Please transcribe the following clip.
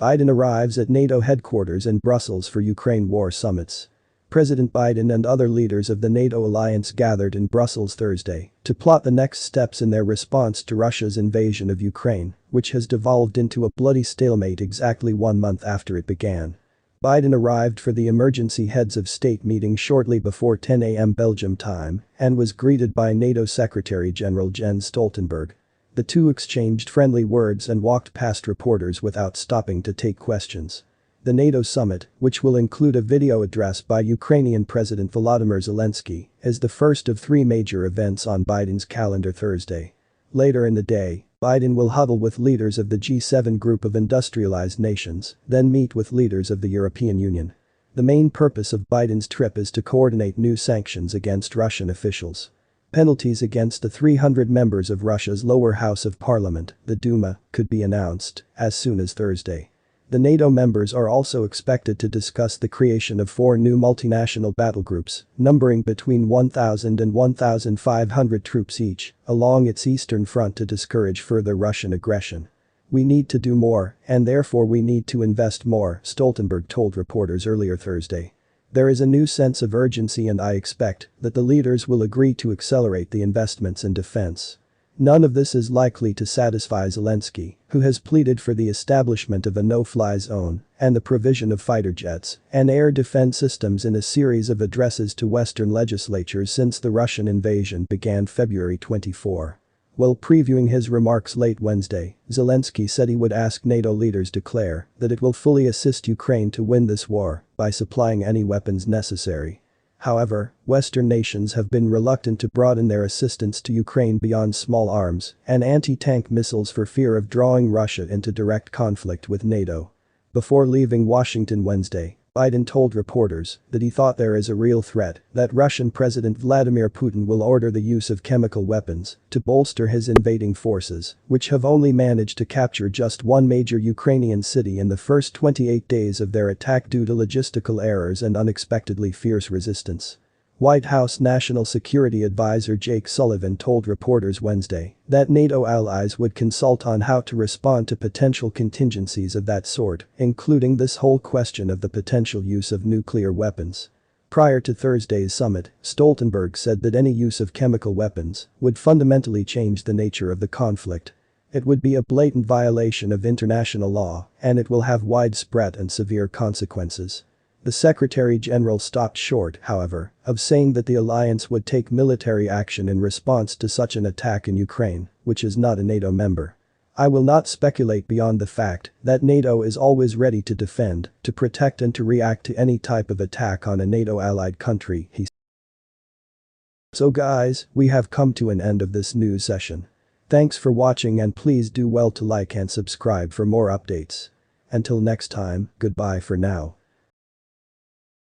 Biden arrives at NATO headquarters in Brussels for Ukraine war summits. President Biden and other leaders of the NATO alliance gathered in Brussels Thursday to plot the next steps in their response to Russia's invasion of Ukraine, which has devolved into a bloody stalemate exactly 1 month after it began. Biden arrived for the emergency heads of state meeting shortly before 10 a.m. Belgium time and was greeted by NATO Secretary-General Jens Stoltenberg. The two exchanged friendly words and walked past reporters without stopping to take questions. The NATO summit, which will include a video address by Ukrainian President Volodymyr Zelensky, is the first of 3 major events on Biden's calendar Thursday. Later in the day, Biden will huddle with leaders of the G7 group of industrialized nations, then meet with leaders of the European Union. The main purpose of Biden's trip is to coordinate new sanctions against Russian officials. Penalties against the 300 members of Russia's lower house of parliament, the Duma, could be announced as soon as Thursday. The NATO members are also expected to discuss the creation of 4 new multinational battle groups, numbering between 1,000 and 1,500 troops each, along its eastern front to discourage further Russian aggression. "We need to do more, and therefore we need to invest more," Stoltenberg told reporters earlier Thursday. "There is a new sense of urgency and I expect that the leaders will agree to accelerate the investments in defense." None of this is likely to satisfy Zelensky, who has pleaded for the establishment of a no-fly zone and the provision of fighter jets and air defense systems in a series of addresses to Western legislatures since the Russian invasion began February 24. While previewing his remarks late Wednesday, Zelensky said he would ask NATO leaders declare that it will fully assist Ukraine to win this war by supplying any weapons necessary. However, Western nations have been reluctant to broaden their assistance to Ukraine beyond small arms and anti-tank missiles for fear of drawing Russia into direct conflict with NATO. Before leaving Washington Wednesday, Biden told reporters that he thought there is a real threat that Russian President Vladimir Putin will order the use of chemical weapons to bolster his invading forces, which have only managed to capture just 1 major Ukrainian city in the first 28 days of their attack due to logistical errors and unexpectedly fierce resistance. White House National Security Advisor Jake Sullivan told reporters Wednesday that NATO allies would consult on how to respond to potential contingencies of that sort, including this whole question of the potential use of nuclear weapons. Prior to Thursday's summit, Stoltenberg said that any use of chemical weapons would fundamentally change the nature of the conflict. It would be a blatant violation of international law, and it will have widespread and severe consequences. The Secretary-General stopped short, however, of saying that the alliance would take military action in response to such an attack in Ukraine, which is not a NATO member. "I will not speculate beyond the fact that NATO is always ready to defend, to protect and to react to any type of attack on a NATO-allied country," he said. So guys, we have come to an end of this news session. Thanks for watching and please do well to like and subscribe for more updates. Until next time, goodbye for now.